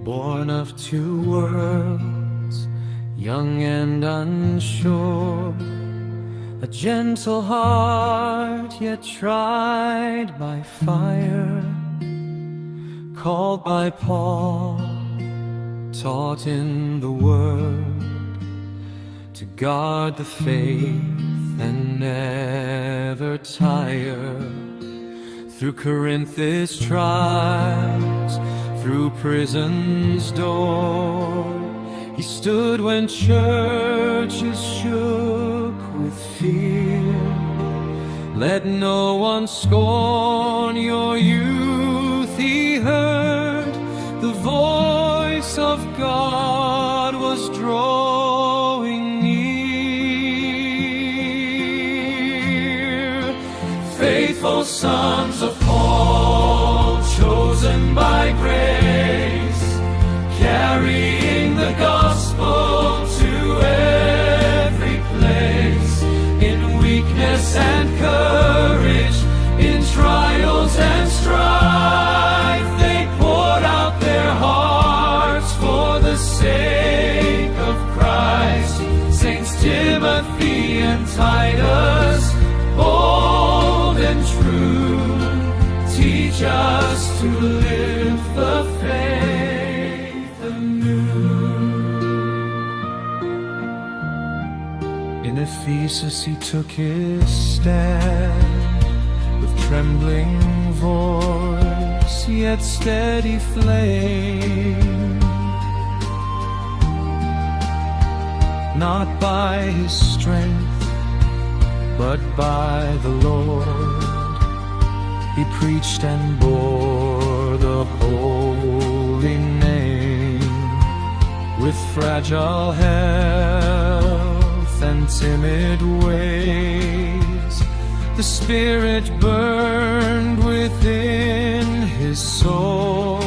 Born of two worlds, young and unsure, a gentle heart yet tried by fire, called by Paul, taught in the Word, to guard the faith and never tire. Through Corinth's trials, through prison's door, he stood when churches shook with fear. Let no one scorn your youth, he heard the voice of God was drawing near. Faithful sons of Paul, chosen by grace, carrying the gospel to every place. In weakness and courage, in trials and strife, they poured out their hearts for the sake of Christ. Saints Timothy and Titus, bold and true, teach us to live the faith anew. In Ephesus he took his stand, with trembling voice yet steady flame. Not by his strength, but by the Lord, he preached and bore the holy name. With fragile health and timid ways, the Spirit burned within his soul,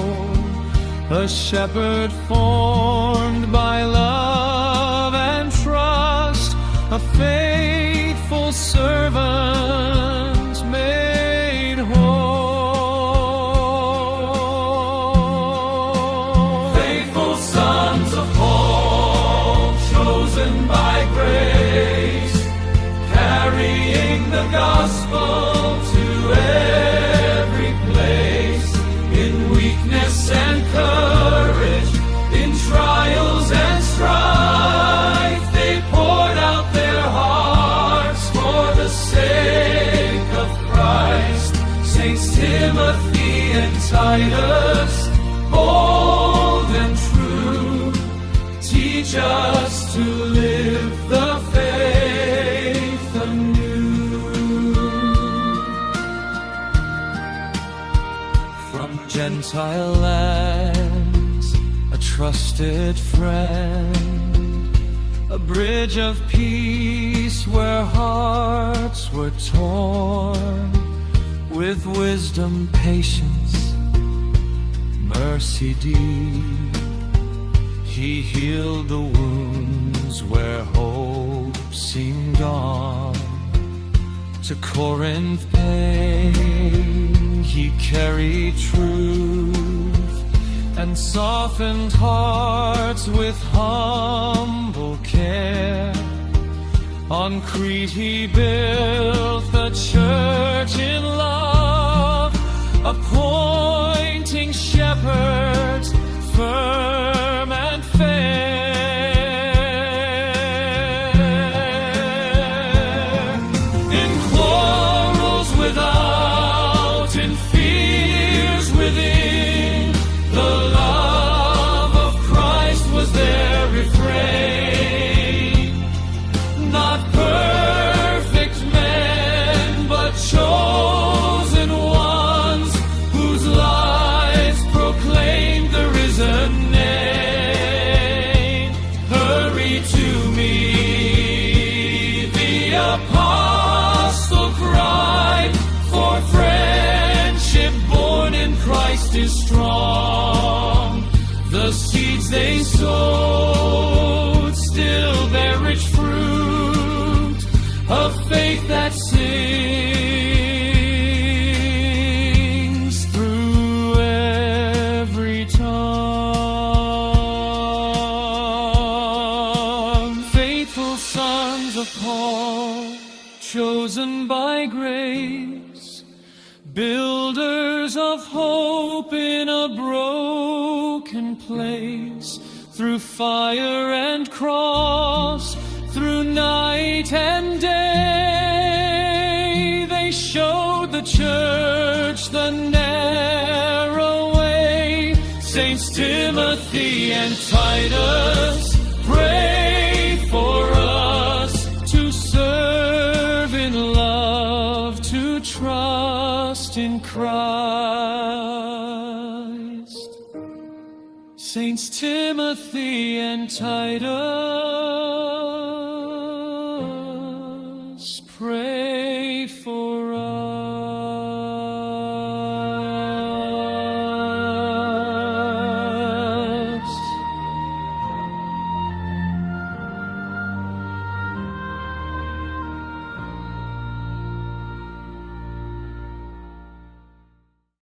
a shepherd formed by love and trust, a faithful servant made whole. Faithful sons of Paul, chosen by grace, carrying the gospel to every place. In weakness and courage, in trials and strife, they poured out their hearts for the sake of Christ. Saints Timothy and Titus, bold and true, teach us to live the faith anew. From Gentile lands, a trusted friend, a bridge of peace where hearts were torn. With wisdom, patience, mercy deep, he healed the wounds where hope seemed gone. To Corinth pain he carried truth, and softened hearts with humble care. On Crete he built the church in love, appointing shepherds firm and fair. In quarrels without, in fears within, the love of Christ was their refrain. Not perfect men, but chosen ones, whose lives proclaim the risen name. Hurry to me, the apostle cried, for friendship born in Christ is strong. The seeds they sowed still bear rich fruit, of faith that sings through every time. chosen by grace, builders of hope in a broken place. Through fire and cross, through night and day, they showed the church the narrow way. Saints Timothy and Titus, pray for us to serve in love, to trust in Christ. Saints Timothy and Titus,